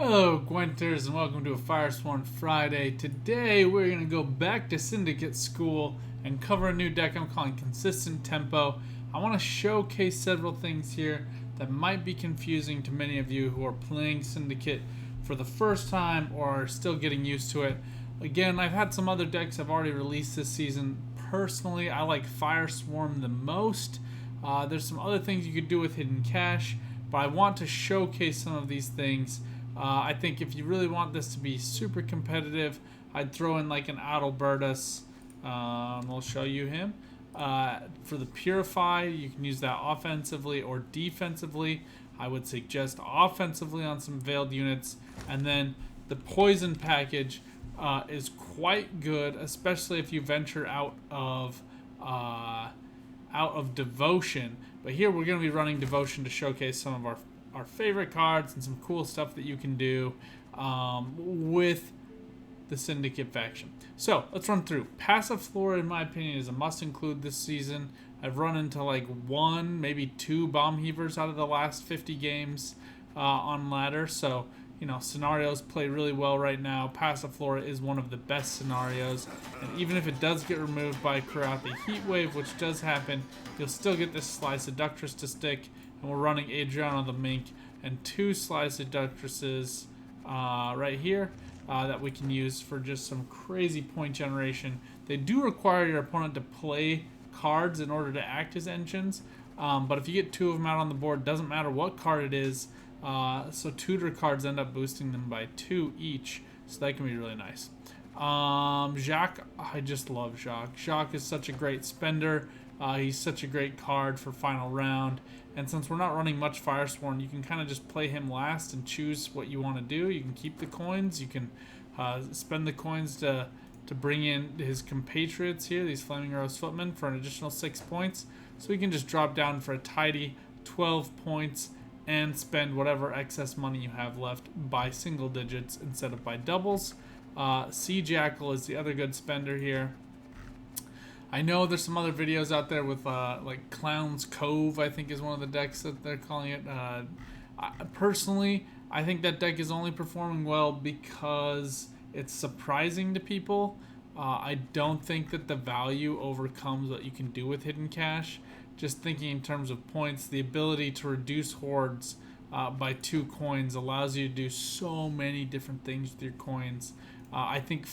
Hello, Gwenters, and welcome to a Firesworn Friday. Today, we're going to go back to Syndicate School and cover a new deck I'm calling Consistent Tempo. I want to showcase several things here that might be confusing to many of you who are playing Syndicate for the first time or are still getting used to it. Again, I've had some other decks I've already released this season. Personally, I like Firesworn the most. There's some other things you could do with Hidden Cache, but I want to showcase some of these things. I think if you really want this to be super competitive, I'd throw in like an Adalbertus. We'll show you him. For the Purify, you can use that offensively or defensively. I would suggest offensively on some Veiled units. And then the Poison package is quite good, especially if you venture out of Devotion. But here we're going to be running Devotion to showcase some of our favorite cards and some cool stuff that you can do with the Syndicate faction. So let's run through. Passive Flora, in my opinion, is a must include this season. I've run into like one, maybe two Bomb Heavers out of the last 50 games on ladder. So, you know, scenarios play really well right now. Passive Flora is one of the best scenarios. And even if it does get removed by Karathi Heatwave, which does happen, you'll still get this Sly Seductress to stick. And we're running Adriana the Mink and two Sly Seductresses right here that we can use for just some crazy point generation. They do require your opponent to play cards in order to act as engines, but if you get two of them out on the board, doesn't matter what card it is, so tutor cards end up boosting them by 2 each, so that can be really nice. Jacques, I just love Jacques. Jacques is such a great spender. He's such a great card for final round. And since we're not running much Firesworn, you can kind of just play him last and choose what you want to do. You can keep the coins. You can spend the coins to bring in his compatriots here, these Flaming Rose Footmen, for an additional 6 points. So we can just drop down for a tidy 12 points and spend whatever excess money you have left by single digits instead of by doubles. Sea Jackal is the other good spender here. I know there's some other videos out there with like Clown's Cove, I think is one of the decks that they're calling it. Personally, I think that deck is only performing well because it's surprising to people. I don't think that the value overcomes what you can do with Hidden Cache. Just thinking in terms of points, the ability to reduce hordes by 2 coins allows you to do so many different things with your coins. I think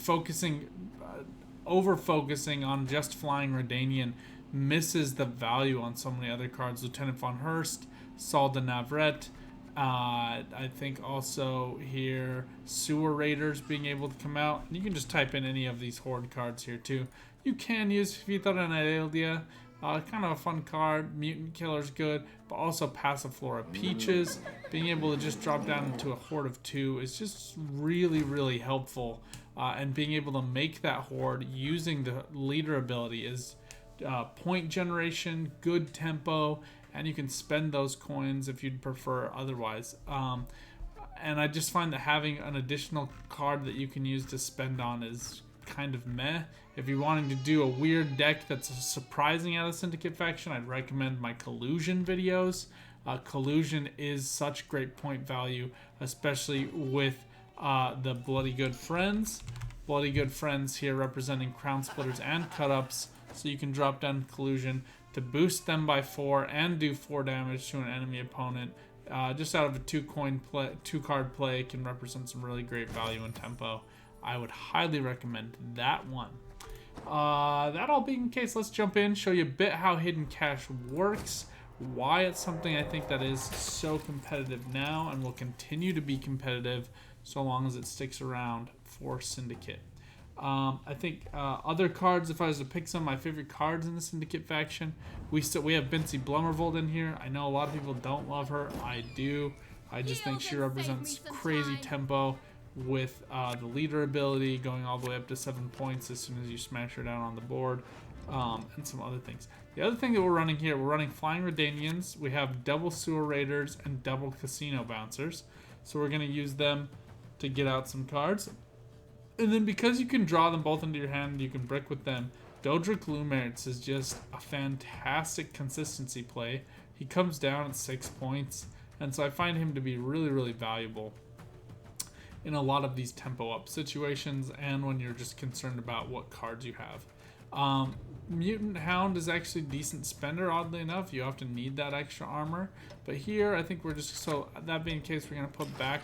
over-focusing on just flying Redanian misses the value on so many other cards. Lieutenant von Hurst, Saul de Navret. I think also here Sewer Raiders being able to come out. You can just type in any of these Horde cards here too. You can use Vita and Aelia. Kind of a fun card. Mutant Killer's good, but also Passive Flora Peaches. Being able to just drop down into a horde of 2 is just really, really helpful. And being able to make that horde using the leader ability is point generation, good tempo, and you can spend those coins if you'd prefer otherwise. And I just find that having an additional card that you can use to spend on is kind of meh. If you're wanting to do a weird deck that's surprising out of Syndicate faction, I'd recommend my Collusion videos. Collusion is such great point value, especially with the Bloody Good Friends. Bloody Good Friends here representing Crown Splitters and Cut-Ups, so you can drop down Collusion to boost them by 4 and do 4 damage to an enemy opponent. Just out of a 2-card play, can represent some really great value and tempo. I would highly recommend that one. That all being the case, let's jump in, show you a bit how Hidden Cache works, why it's something I think that is so competitive now and will continue to be competitive so long as it sticks around for Syndicate. I think other cards, if I was to pick some of my favorite cards in the Syndicate faction, we have Bincy Blummervold in here. I know a lot of people don't love her. I do. I just think she represents crazy tempo with the leader ability going all the way up to 7 points as soon as you smash her down on the board, and some other things. The other thing that we're running here, we're running Flying Redanians. We have double Sewer Raiders and double Casino Bouncers. So we're going to use them to get out some cards. And then because you can draw them both into your hand, you can brick with them. Dodric Lumertz is just a fantastic consistency play. He comes down at 6 points, and so I find him to be really, really valuable. in a lot of these tempo up situations and when you're just concerned about what cards you have. Mutant Hound is actually a decent spender, oddly enough. You often need that extra armor. But here, I think we're just, so that being the case, we're going to put back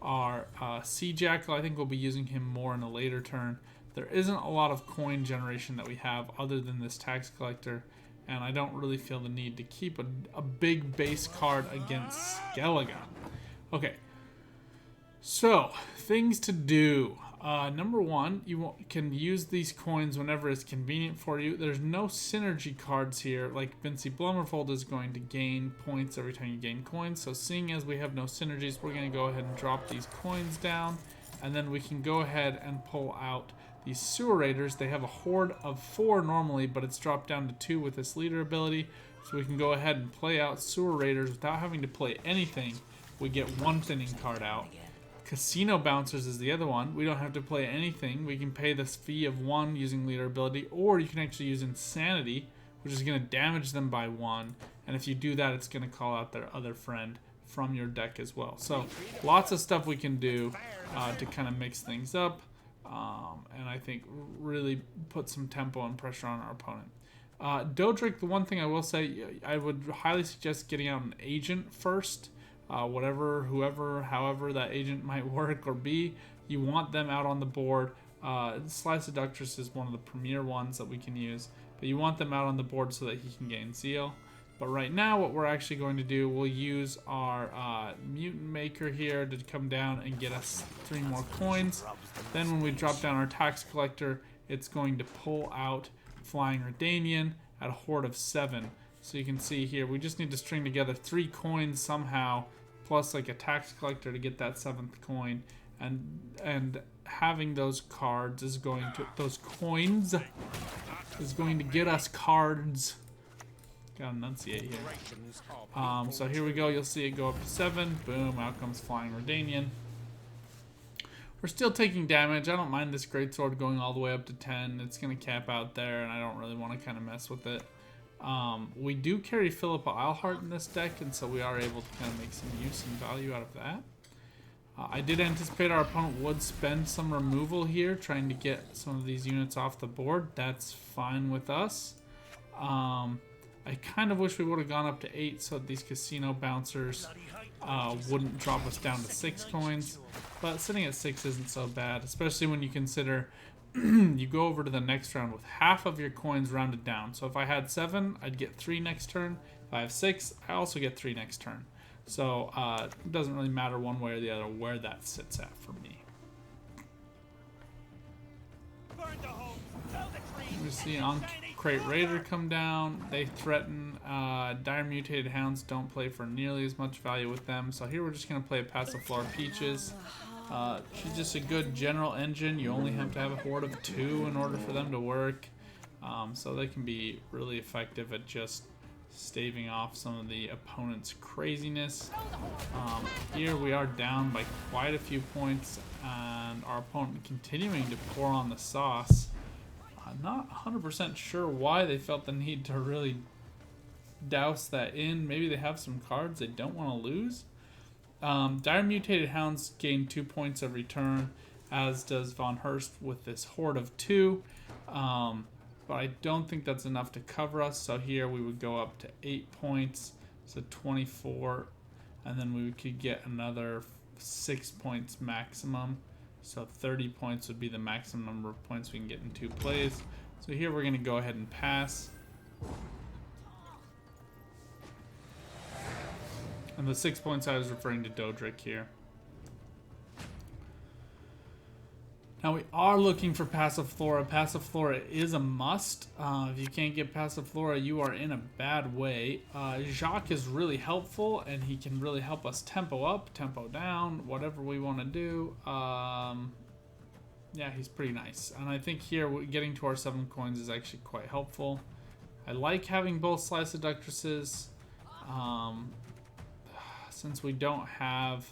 our Sea Jackal. I think we'll be using him more in a later turn. There isn't a lot of coin generation that we have other than this tax collector, and I don't really feel the need to keep a big base card against Skellige. Okay, so things to do. Number one, you can use these coins whenever it's convenient for you. There's no synergy cards here. Like Vinci Blummerfold is going to gain points every time you gain coins. So seeing as we have no synergies, we're going to go ahead and drop these coins down. And then we can go ahead and pull out these Sewer Raiders. They have a horde of 4 normally, but it's dropped down to 2 with this leader ability. So we can go ahead and play out Sewer Raiders without having to play anything. We get 1 thinning card out. Casino Bouncers is the other one. We don't have to play anything. We can pay this fee of 1 using leader ability, or you can actually use Insanity, which is going to damage them by 1. And if you do that, it's going to call out their other friend from your deck as well. So lots of stuff we can do to kind of mix things up, and I think really put some tempo and pressure on our opponent. Dodric, the one thing I will say, I would highly suggest getting out an agent first. Whatever, whoever, however that agent might work or be, you want them out on the board. Sly Seductress is one of the premier ones that we can use, but you want them out on the board so that he can gain Zeal. But right now, what we're actually going to do, we'll use our Mutant Maker here to come down and get us 3 more coins. Then when we drop down our Tax Collector, it's going to pull out Flying Redanian at a horde of 7. So you can see here, we just need to string together 3 coins somehow, plus like a Tax Collector to get that 7th coin. And having those cards is going to, those coins is going to get us cards. Gotta enunciate here. So here we go. You'll see it go up to 7. Boom, out comes Flying Redanian. We're still taking damage. I don't mind this Greatsword going all the way up to 10. It's going to cap out there, and I don't really want to kind of mess with it. We do carry Philippa Eilhart in this deck, and so we are able to kind of make some use and value out of that. I did anticipate our opponent would spend some removal here, trying to get some of these units off the board. That's fine with us. I kind of wish we would have gone up to 8 so these Casino Bouncers wouldn't drop us down to 6 coins. But sitting at 6 isn't so bad, especially when you consider you go over to the next round with half of your coins rounded down. So if I had 7, I'd get 3 next turn. If I have 6, I also get 3 next turn. So it doesn't really matter one way or the other where that sits at for me. We see Crate Raider come down. They threaten. Dire Mutated Hounds don't play for nearly as much value with them. So here we're just going to play a Passive Floor Peaches. She's just a good general engine. You only have to have a horde of 2 in order for them to work. So they can be really effective at just staving off some of the opponent's craziness. Here we are down by quite a few points, and our opponent continuing to pour on the sauce. I'm not 100% sure why they felt the need to really douse that in. Maybe they have some cards they don't want to lose. Dire Mutated Hounds gain 2 points every turn, as does Von Hurst with this horde of 2. But I don't think that's enough to cover us. So here we would go up to 8 points, so 24, and then we could get another 6 points maximum. So 30 points would be the maximum number of points we can get in 2 plays. So here we're going to go ahead and pass. And the 6 points I was referring to Dodric here. Now we are looking for Passive Flora. Passive Flora is a must. If you can't get Passive Flora, you are in a bad way. Jacques is really helpful, and he can really help us tempo up, tempo down, whatever we want to do. Yeah, he's pretty nice. And I think here getting to our 7 coins is actually quite helpful. I like having both Sly Seductresses. Since we don't have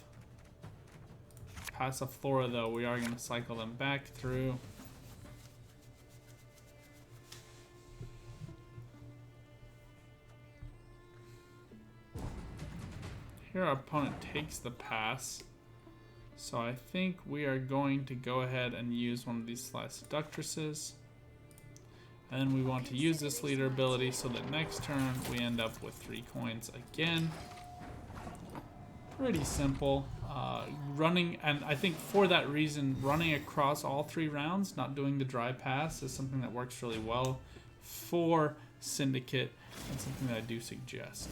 Passive Flora, though, we are going to cycle them back through. Here our opponent takes the pass. So I think we are going to go ahead and use one of these Sly Seductresses. And then we want to use this leader ability so that next turn we end up with 3 coins again. Pretty simple. Running, and I think for that reason, running across all 3 rounds, not doing the dry pass, is something that works really well for Syndicate and something that I do suggest.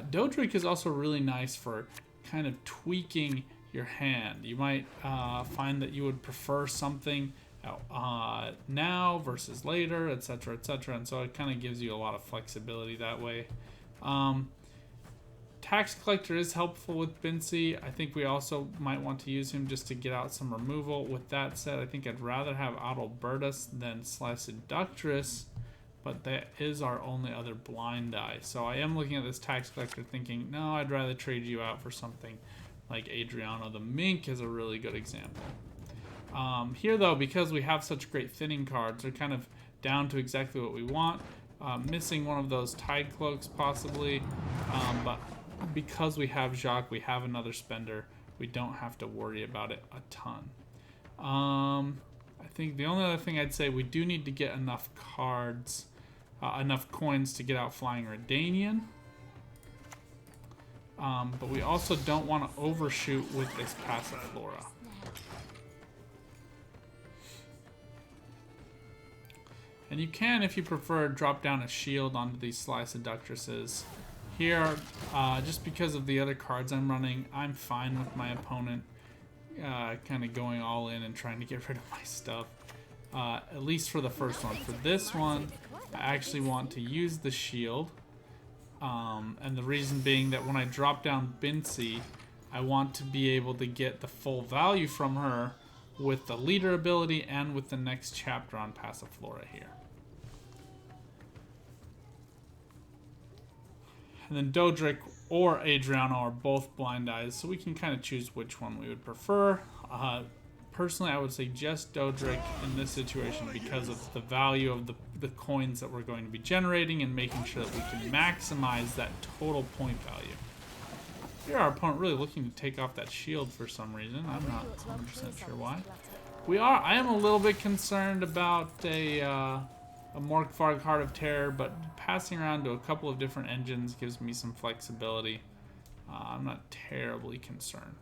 Dodric is also really nice for kind of tweaking your hand. You might find that you would prefer something now versus later, etc., etc., and so it kind of gives you a lot of flexibility that way. Tax Collector is helpful with Bincy. I think we also might want to use him just to get out some removal. With that said, I think I'd rather have Adalbertus than Sly Seductress, but that is our only other blind eye. So I am looking at this Tax Collector thinking, no, I'd rather trade you out for something like Adriano. The Mink is a really good example. Here, though, because we have such great thinning cards, they're kind of down to exactly what we want. Missing one of those Tide Cloaks, possibly, but because we have Jacques, we have another spender. We don't have to worry about it a ton. I think the only other thing I'd say, we do need to get enough cards, enough coins to get out Flying Redanian. But we also don't want to overshoot with this Passiflora. And you can, if you prefer, drop down a shield onto these Sly Seductresses. Here, just because of the other cards I'm running, I'm fine with my opponent kind of going all in and trying to get rid of my stuff. At least for the first one. For this one, I actually want to use the shield. And the reason being that when I drop down Bincy, I want to be able to get the full value from her with the leader ability and with the next chapter on Passiflora here. And then Dodric or Adriano are both blind eyes, so we can kind of choose which one we would prefer. Personally, I would suggest Dodric in this situation because of the value of the coins that we're going to be generating and making sure that we can maximize that total point value. Here, our opponent really looking to take off that shield for some reason. I'm not 100% sure why. I am a little bit concerned about a Morkvarg Heart of Terror, but passing around to a couple of different engines gives me some flexibility. I'm not terribly concerned.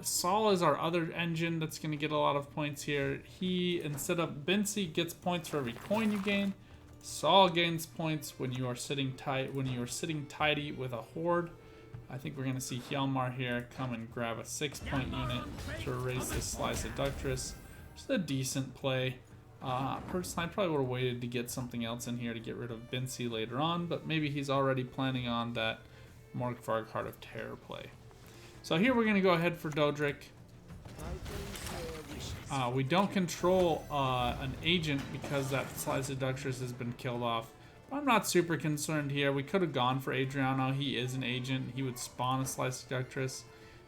Saul is our other engine that's going to get a lot of points here. He, instead of Bincy, gets points for every coin you gain. Saul gains points when you are sitting tight, when you are sitting tidy with a horde. I think we're going to see Hjalmar here come and grab a 6-point unit to erase this Sly Seductress. Just a decent play. Personally, I probably would have waited to get something else in here to get rid of Bincy later on, but maybe he's already planning on that Morkvarg Heart of Terror play. So here we're going to go ahead for Dodric. We don't control an agent because that Sly Seductress has been killed off. I'm not super concerned here. We could have gone for Adriano. He is an agent. He would spawn a Sly Seductress.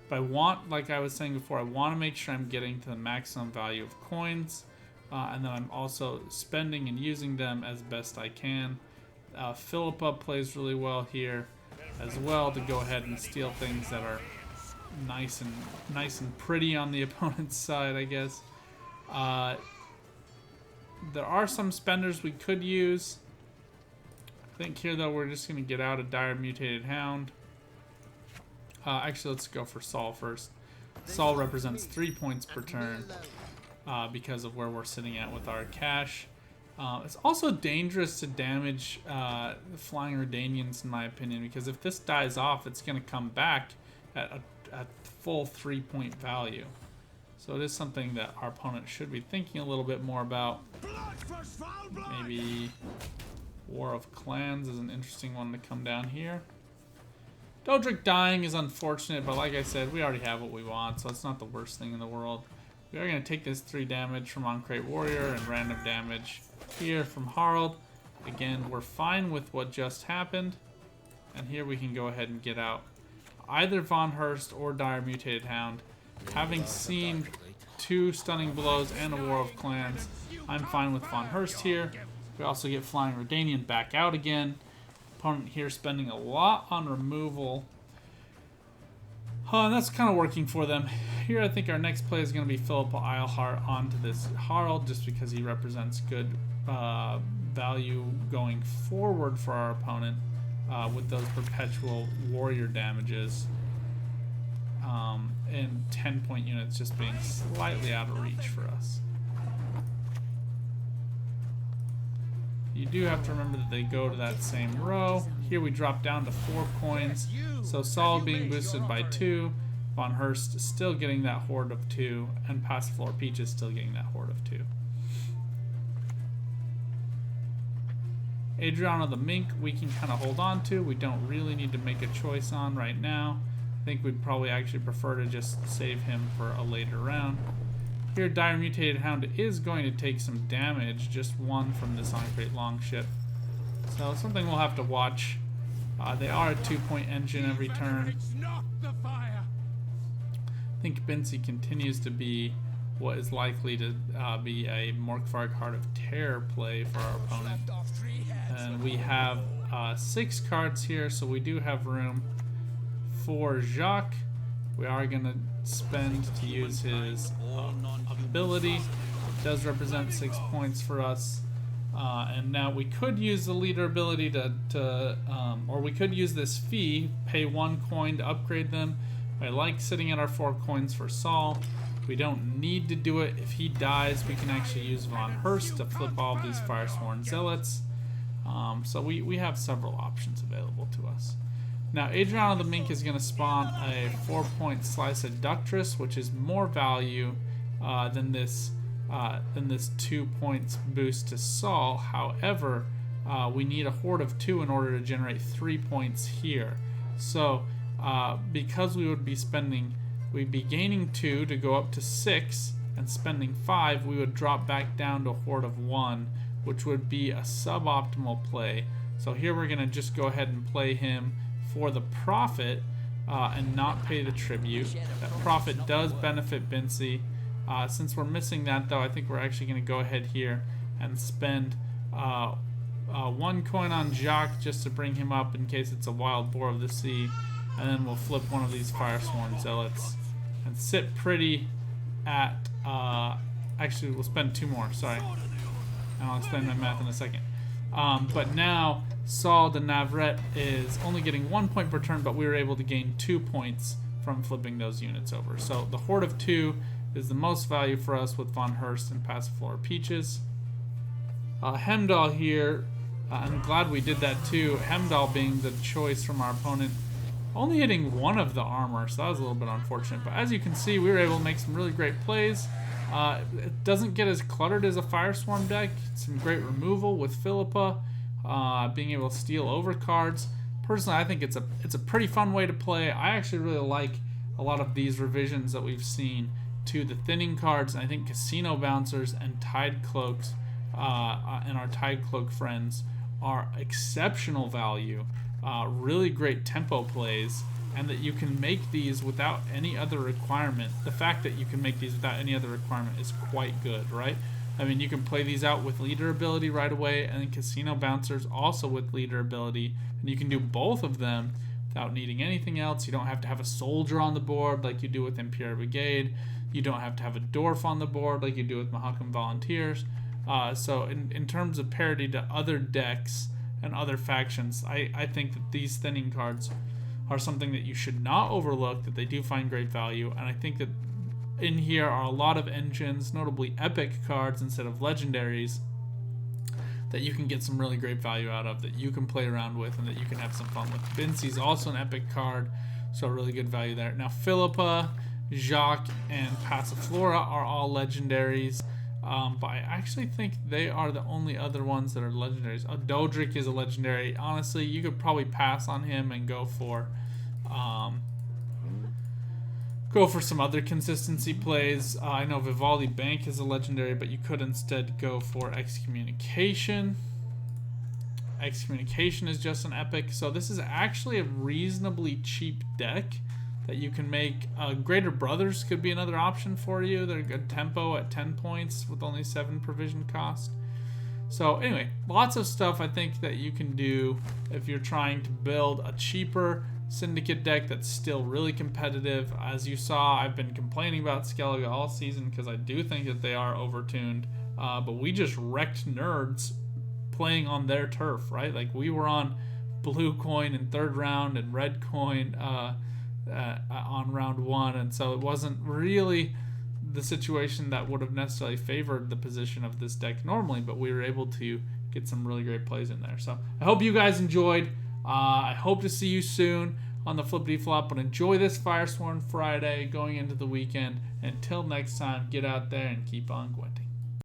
But I want, like I was saying before, I want to make sure I'm getting to the maximum value of coins. And then I'm also spending and using them as best I can. Philippa plays really well here as well to go ahead and steal things that are nice and pretty on the opponent's side, I guess. There are some spenders we could use. I think here, though, we're just going to get out a Dire Mutated Hound. Actually, let's go for Saul first. Saul represents 3 points per turn because of where we're sitting at with our cash. It's also dangerous to damage Flying Redanians, in my opinion, because if this dies off, it's going to come back at full 3-point value. So it is something that our opponent should be thinking a little bit more about. Maybe War of Clans is an interesting one to come down here. Dodric dying is unfortunate, but like I said, we already have what we want, so it's not the worst thing in the world. We are going to take this 3 damage from Ancrate Warrior and random damage here from Harald. Again, we're fine with what just happened. And here we can go ahead and get out either Von Hurst or Dire Mutated Hound. Having seen 2 Stunning Blows and a War of Clans, I'm fine with Von Hurst here. We also get Flying Redanian back out again. Opponent here spending a lot on removal. And that's kind of working for them. Here, I think our next play is going to be Philippa Eilhart onto this Harald, just because he represents good value going forward for our opponent with those perpetual warrior damages. And 10-point units just being slightly out of reach for us. You do have to remember that they go to that same row. Here we drop down to 4 coins. So Saul being boosted by 2. Von Hurst still getting that horde of 2. And Passiflora Peach is still getting that horde of 2. Adriana the Mink we can kind of hold on to. We don't really need to make a choice on right now. I think we'd probably actually prefer to just save him for a later round. Here, Dire Mutated Hound is going to take some damage, just 1 from this Encrate Longship. So something we'll have to watch. They are a 2-point engine every turn. I think Bincy continues to be what is likely to be a Morkvarg Heart of Terror play for our opponent. And we have 6 cards here, so we do have room for Jacques. We are going to spend to use his ability. It does represent 6 points for us. And now we could use the leader ability or we could use this fee, pay 1 coin to upgrade them. I like sitting at our 4 coins for Saul. We don't need to do it. If he dies, we can actually use Von Hurst to flip all of these Firesworn Zealots. So we have several options available to us. Now, Adriana the Mink is going to spawn a 4-point Slice Adductress, which is more value than this 2 points boost to Saul. However, we need a horde of 2 in order to generate 3 points here. So, because we'd be gaining 2 to go up to 6, and spending 5, we would drop back down to a horde of 1, which would be a suboptimal play. So here we're going to just go ahead and play him for the profit and not pay the tribute. That profit does benefit Bincy. Since we're missing that, though, I think we're actually going to go ahead here and spend 1 coin on Jacques just to bring him up in case it's a Wild Boar of the Sea. And then we'll flip one of these Firesworn Zealots and sit pretty at... actually, we'll spend 2 more, sorry. And I'll explain my math in a second. But now, Saul de Navarrete is only getting 1 point per turn, but we were able to gain 2 points from flipping those units over. So the horde of 2 is the most value for us with Von Hurst and Passiflora Peaches. Hemdall here, I'm glad we did that too. Hemdall being the choice from our opponent. Only hitting 1 of the armor, so that was a little bit unfortunate. But as you can see, we were able to make some really great plays. It doesn't get as cluttered as a Fireswarm deck. Some great removal with Philippa, being able to steal over cards. Personally, I think it's a pretty fun way to play. I actually really like a lot of these revisions that we've seen to the thinning cards. I think Casino Bouncers and Tide Cloaks and our Tide Cloak friends are exceptional value. Really great tempo plays, and that you can make these without any other requirement. The fact that you can make these without any other requirement is quite good, right? I mean, you can play these out with leader ability right away, and then Casino Bouncers also with leader ability, and you can do both of them without needing anything else. You don't have to have a soldier on the board like you do with Imperial Brigade. You don't have to have a dwarf on the board like you do with Mahakam Volunteers. So in terms of parity to other decks and other factions, I think that these thinning cards are something that you should not overlook, that they do find great value. And I think that in here are a lot of engines, notably epic cards instead of legendaries, that you can get some really great value out of, that you can play around with, and that you can have some fun with. Bincy's also an epic card, so really good value there. Now, Philippa, Jacques, and Passiflora are all legendaries. But I actually think they are the only other ones that are legendaries. Dodric is a legendary. Honestly, you could probably pass on him and go for some other consistency plays. I know Vivaldi Bank is a legendary, but you could instead go for Excommunication. Excommunication is just an epic. So this is actually a reasonably cheap deck that you can make. Greater Brothers could be another option for you. They're good tempo at 10 points with only 7 provision cost. So anyway, lots of stuff I think that you can do if you're trying to build a cheaper Syndicate deck that's still really competitive. As you saw, I've been complaining about Skellige all season because I do think that they are overtuned. But we just wrecked nerds playing on their turf, right? Like, we were on blue coin in third round and red coin on round 1, and so it wasn't really the situation that would have necessarily favored the position of this deck normally, but we were able to get some really great plays in there. So I hope you guys enjoyed. I hope to see you soon on the Flippity Flop, but enjoy this Firesworn Friday going into the weekend. Until next time, get out there and keep on Gwenting.